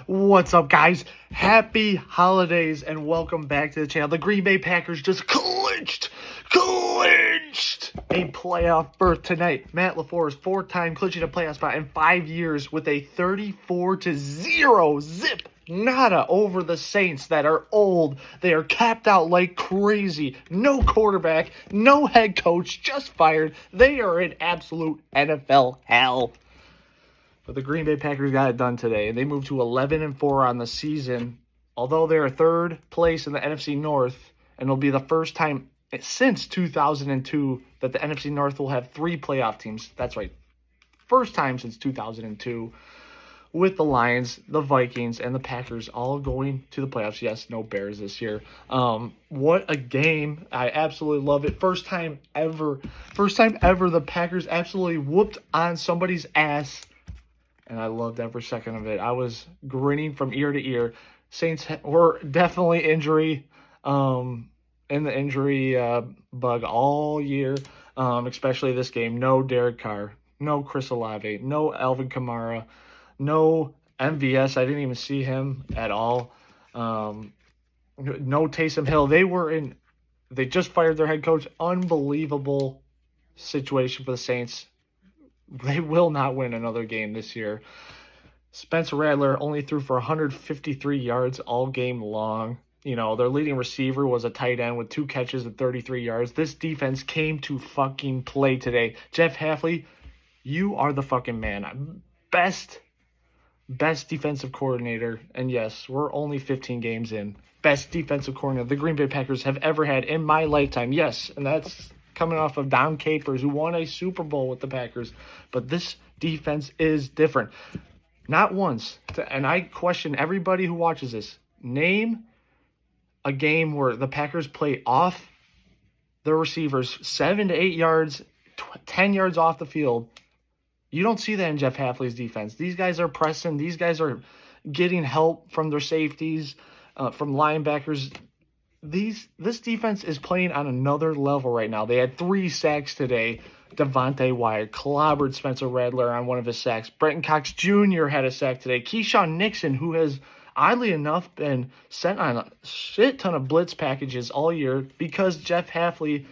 What's up, guys? Happy holidays and welcome back to the channel. The Green Bay Packers just clinched a playoff berth tonight. Matt LaFleur's fourth time clinching a playoff spot in 5 years with a 34-0 zip nada over the Saints that are old. They are capped out like crazy. No quarterback, no head coach, just fired. They are in absolute NFL hell. But the Green Bay Packers got it done today, and they moved to 11-4 on the season. Although they're third place in the NFC North, and it'll be the first time since 2002 that the NFC North will have 3 playoff teams. That's right, first time since 2002, with the Lions, the Vikings, and the Packers all going to the playoffs. Yes, no Bears this year. What a game. I absolutely love it. First time ever the Packers absolutely whooped on somebody's ass. And I loved every second of it. I was grinning from ear to ear. Saints were definitely in the injury bug all year, especially this game. No Derek Carr, no Chris Olave, no Alvin Kamara, no MVS. I didn't even see him at all. No Taysom Hill. They just fired their head coach. Unbelievable situation for the Saints. They will not win another game this year. Spencer Rattler only threw for 153 yards all game long. You know, their leading receiver was a tight end with 2 catches and 33 yards. This defense came to fucking play today. Jeff Hafley, you are the fucking man. Best defensive coordinator. And yes, we're only 15 games in. Best defensive coordinator the Green Bay Packers have ever had in my lifetime. Yes, and that's coming off of Don Capers, who won a Super Bowl with the Packers. But this defense is different. Not once, and I question everybody who watches this, name a game where the Packers play off their receivers 7 to 8 yards, 10 yards off the field. You don't see that in Jeff Hafley's defense. These guys are pressing. These guys are getting help from their safeties, from linebackers. This defense is playing on another level right now. They had 3 sacks today. Devontae Wyatt clobbered Spencer Rattler on one of his sacks. Brenton Cox Jr. had a sack today. Keyshawn Nixon, who has oddly enough been sent on a shit ton of blitz packages all year because Jeff Hafley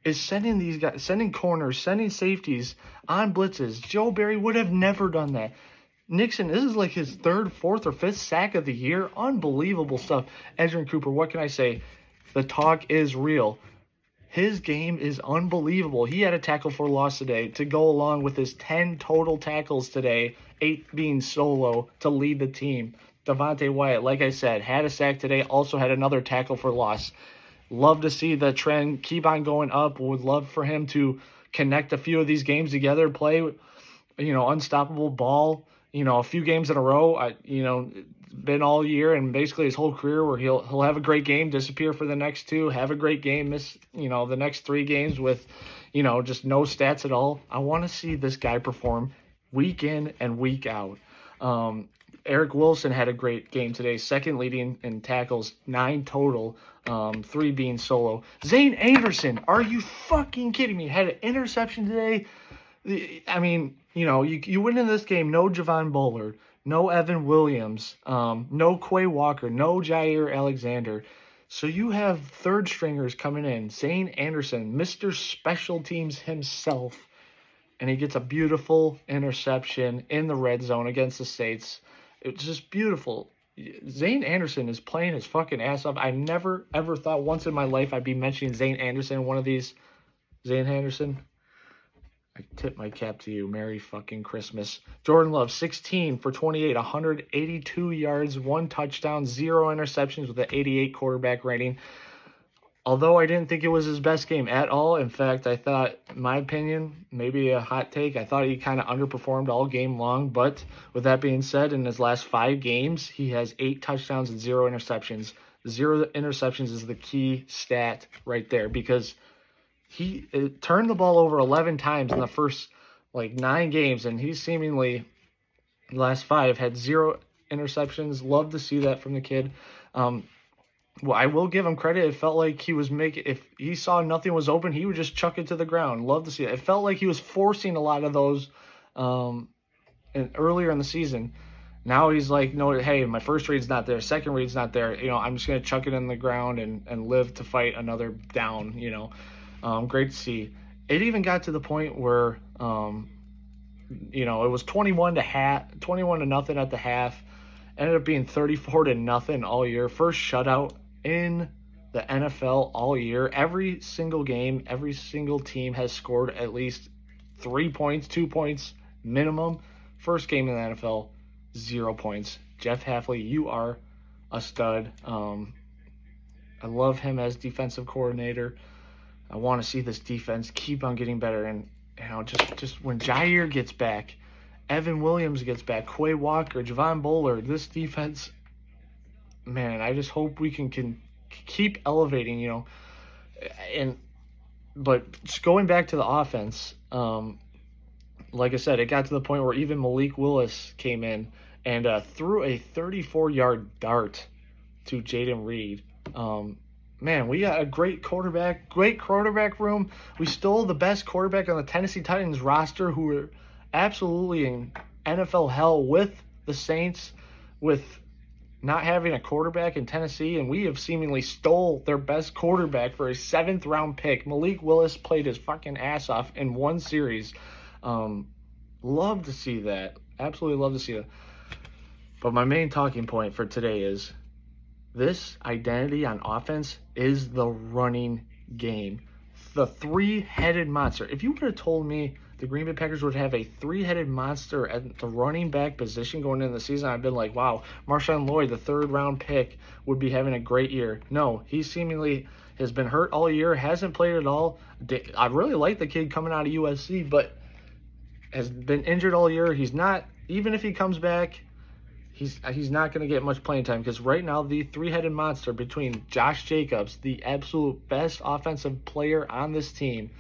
is sending these guys, sending corners, sending safeties on blitzes. Joe Barry would have never done that. Nixon, this is like his 3rd, 4th, or 5th sack of the year. Unbelievable stuff. Edgerrin Cooper, what can I say? The talk is real. His game is unbelievable. He had a tackle for loss today to go along with his 10 total tackles today, 8 being solo to lead the team. Devontae Wyatt, like I said, had a sack today, also had another tackle for loss. Love to see the trend keep on going up. Would love for him to connect a few of these games together, play, unstoppable ball. A few games in a row, been all year and basically his whole career where he'll have a great game, disappear for the next 2, have a great game, miss, the next 3 games with, just no stats at all. I want to see this guy perform week in and week out. Eric Wilson had a great game today, 2nd leading in tackles, 9 total, 3 being solo. Zane Anderson, are you fucking kidding me? Had an interception today. I mean, you win in this game, no Javon Bullard, no Evan Williams, no Quay Walker, no Jair Alexander. So you have 3rd stringers coming in. Zane Anderson, Mr. Special Teams himself, and he gets a beautiful interception in the red zone against the Saints. It's just beautiful. Zane Anderson is playing his fucking ass off. I never, ever thought once in my life I'd be mentioning Zane Anderson in one of these. Zane Anderson, I tip my cap to you. Merry fucking Christmas. Jordan Love, 16 for 28, 182 yards, 1 touchdown, 0 interceptions with an 88 quarterback rating. Although I didn't think it was his best game at all. In fact, I thought, in my opinion, maybe a hot take, I thought he kind of underperformed all game long. But with that being said, in his last 5 games, he has 8 touchdowns and 0 interceptions. 0 interceptions is the key stat right there because he turned the ball over 11 times in the first 9 games, and he's seemingly the last 5 had 0 interceptions. Love to see that from the kid. Well, I will give him credit. It felt like he was if he saw nothing was open, he would just chuck it to the ground. Love to see it. It felt like he was forcing a lot of those earlier in the season. Now he's like, no, hey, my first read's not there, second read's not there. I'm just gonna chuck it in the ground and live to fight another down. Great to see. It even got to the point where it was 21 to nothing at the half. Ended up being 34 to nothing all year. First shutout in the NFL all year. Every single game, every single team has scored at least 3 points, 2 points minimum. First game in the NFL, 0 points. Jeff Hafley, you are a stud. I love him as defensive coordinator. I want to see this defense keep on getting better. And just when Jair gets back, Evan Williams gets back, Quay Walker, Javon Bullard, this defense, man, I just hope we can keep elevating, But just going back to the offense, like I said, it got to the point where even Malik Willis came in and threw a 34-yard dart to Jaden Reed. Man, we got a great quarterback room. We stole the best quarterback on the Tennessee Titans roster, who were absolutely in NFL hell with the Saints, with not having a quarterback in Tennessee, and we have seemingly stole their best quarterback for a 7th-round pick. Malik Willis played his fucking ass off in one series. Love to see that. Absolutely love to see that. But my main talking point for today is this identity on offense is the running game. The three-headed monster. If you would have told me the Green Bay Packers would have a three-headed monster at the running back position going into the season, I've been like, wow, Marshawn Lloyd, the 3rd-round pick, would be having a great year. No, he seemingly has been hurt all year, hasn't played at all. I really like the kid coming out of USC, but has been injured all year. He's not, even if he comes back, he's not going to get much playing time, because right now the three-headed monster between Josh Jacobs, the absolute best offensive player on this team,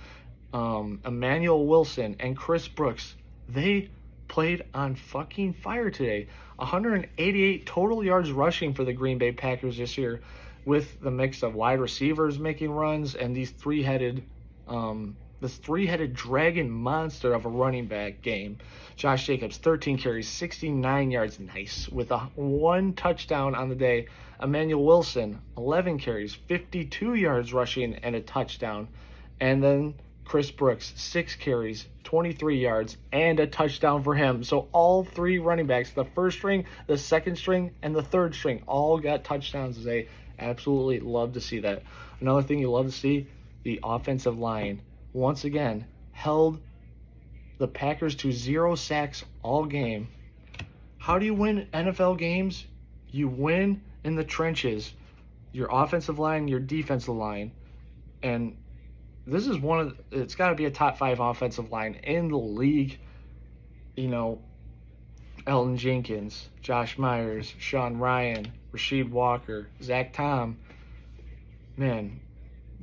Emmanuel Wilson, and Chris Brooks, they played on fucking fire today. 188 total yards rushing for the Green Bay Packers this year, with the mix of wide receivers making runs and these this three-headed dragon monster of a running back game. Josh Jacobs, 13 carries, 69 yards, nice, with one touchdown on the day. Emmanuel Wilson, 11 carries, 52 yards rushing, and a touchdown. And then Chris Brooks, 6 carries, 23 yards, and a touchdown for him. So all three running backs, the first string, the second string, and the third string, all got touchdowns today. Absolutely love to see that. Another thing you love to see, the offensive line once again held the Packers to 0 sacks all game. How do you win NFL games? You win in the trenches. Your offensive line, your defensive line. And this is it's got to be a top 5 offensive line in the league. Elton Jenkins, Josh Myers, Sean Ryan, Rasheed Walker, Zach Tom. Man,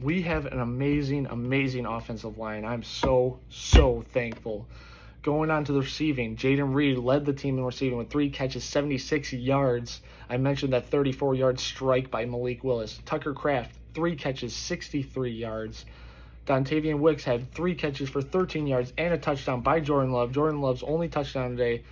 we have an amazing, amazing offensive line. I'm so, so thankful. Going on to the receiving, Jaden Reed led the team in receiving with 3 catches, 76 yards. I mentioned that 34-yard strike by Malik Willis. Tucker Kraft, 3 catches, 63 yards. Dontavian Wicks had 3 catches for 13 yards and a touchdown by Jordan Love. Jordan Love's only touchdown today.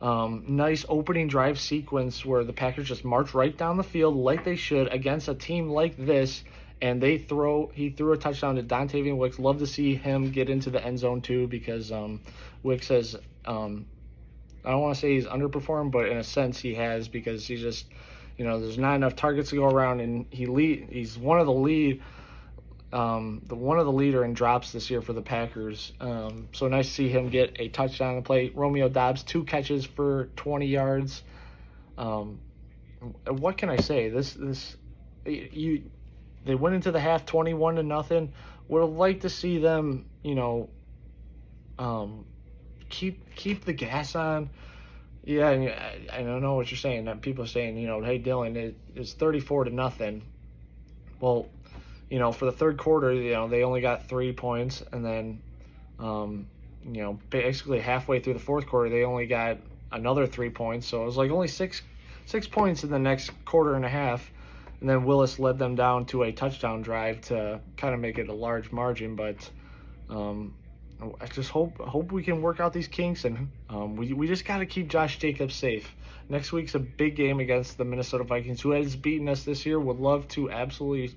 Nice opening drive sequence where the Packers just march right down the field like they should against a team like this. And he threw a touchdown to Dontavian Wicks. Love to see him get into the end zone too, because Wicks has, I don't want to say he's underperformed, but in a sense he has, because he's just, there's not enough targets to go around, and he's one of the leader in drops this year for the Packers. So nice to see him get a touchdown on the play. Romeo Doubs, 2 catches for 20 yards. What can I say? They went into the half 21 to nothing. Would have liked to see them, keep the gas on. Yeah, I don't know what you're saying. People are saying, hey Dylan, it's 34 to nothing. Well, for the third quarter, they only got 3 points, and then, basically halfway through the fourth quarter, they only got another 3 points. So it was like only six points in the next quarter and a half. And then Willis led them down to a touchdown drive to kind of make it a large margin. But I just hope we can work out these kinks, and we just got to keep Josh Jacobs safe. Next week's a big game against the Minnesota Vikings, who has beaten us this year. Would love to absolutely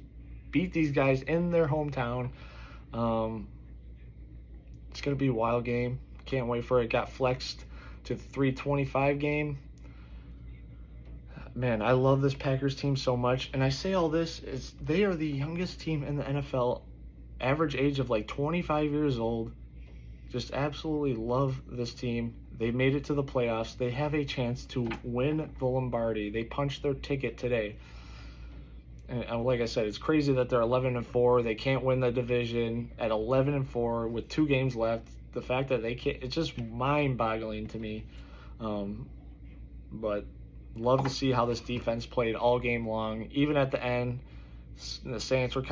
beat these guys in their hometown. It's going to be a wild game. Can't wait for it. Got flexed to the 325 game. Man, I love this Packers team so much. And I say all this is they are the youngest team in the NFL. Average age of like 25 years old. Just absolutely love this team. They made it to the playoffs. They have a chance to win the Lombardi. They punched their ticket today. And like I said, it's crazy that they're 11-4. They can't win the division at 11-4 with 2 games left. The fact that they can't, it's just mind-boggling to me. But love to see how this defense played all game long. Even at the end, the Saints were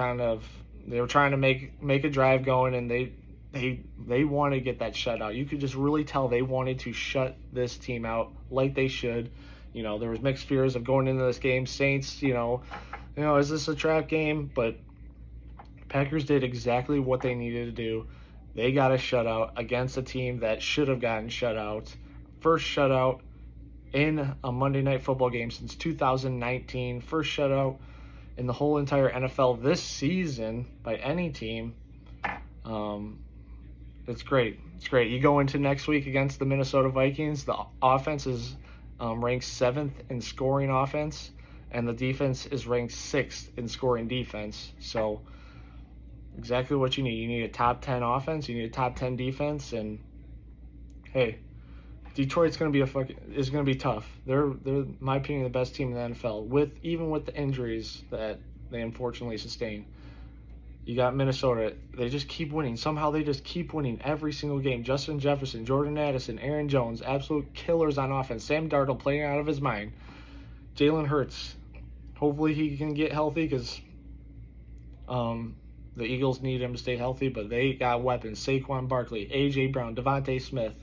they were trying to make a drive going, and they wanted to get that shutout. You could just really tell they wanted to shut this team out like they should. You know, there was mixed fears of going into this game. Saints, is this a trap game? But Packers did exactly what they needed to do. They got a shutout against a team that should have gotten shut out. First shutout in a Monday Night Football game since 2019. First shutout in the whole entire NFL this season by any team. It's great. It's great. You go into next week against the Minnesota Vikings. The offense is ranked 7th in scoring offense, and the defense is ranked 6th in scoring defense. So exactly what you need. You need a top 10 offense. You need a top 10 defense. And hey, Detroit's going to be tough. They're in my opinion the best team in the NFL even with the injuries that they unfortunately sustained. You got Minnesota. They just keep winning. Somehow they just keep winning every single game. Justin Jefferson, Jordan Addison, Aaron Jones, absolute killers on offense. Sam Darnold playing out of his mind. Jalen Hurts. Hopefully he can get healthy because the Eagles need him to stay healthy, but they got weapons. Saquon Barkley, A.J. Brown, Devontae Smith.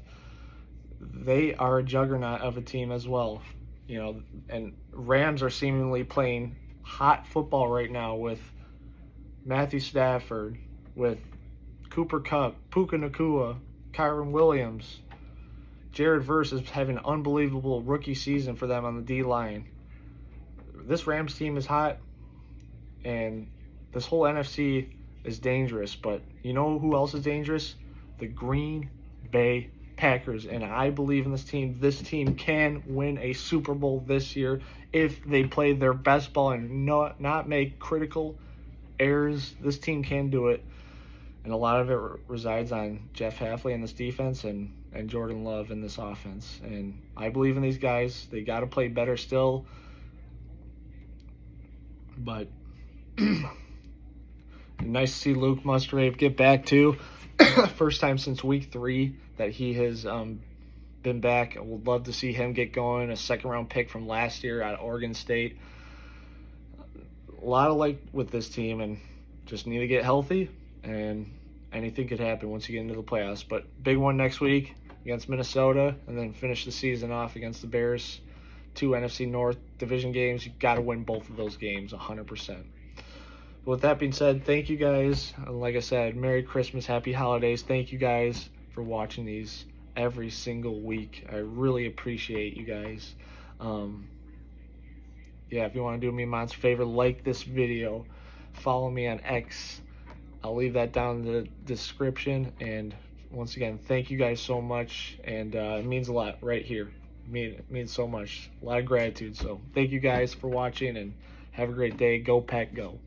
They are a juggernaut of a team as well. And Rams are seemingly playing hot football right now with Matthew Stafford, with Cooper Kupp, Puka Nacua, Kyron Williams. Jared Verse is having an unbelievable rookie season for them on the D-line. This Rams team is hot, and this whole NFC is dangerous. But you know who else is dangerous? The Green Bay Packers. And I believe in this team. This team can win a Super Bowl this year if they play their best ball and not make critical errors. This team can do it, and a lot of it resides on Jeff Hafley in this defense and Jordan Love in this offense. And I believe in these guys. They got to play better still, but nice to see Luke Musgrave get back too. First time since week 3 that he has been back. I would love to see him get going. A second-round pick from last year out of Oregon State. A lot of with this team, and just need to get healthy, and anything could happen once you get into the playoffs. But big one next week against Minnesota, and then finish the season off against the Bears. 2 NFC North division games. You got to win both of those games 100%. But with that being said, thank you guys. Like I said, Merry Christmas, Happy Holidays. Thank you guys for watching these every single week. I really appreciate you guys. If you want to do me a monster favor, like this video, follow me on X. I'll leave that down in the description. And once again, thank you guys so much. And it means a lot right here. It means so much. A lot of gratitude. So thank you guys for watching, and have a great day. Go Pack Go.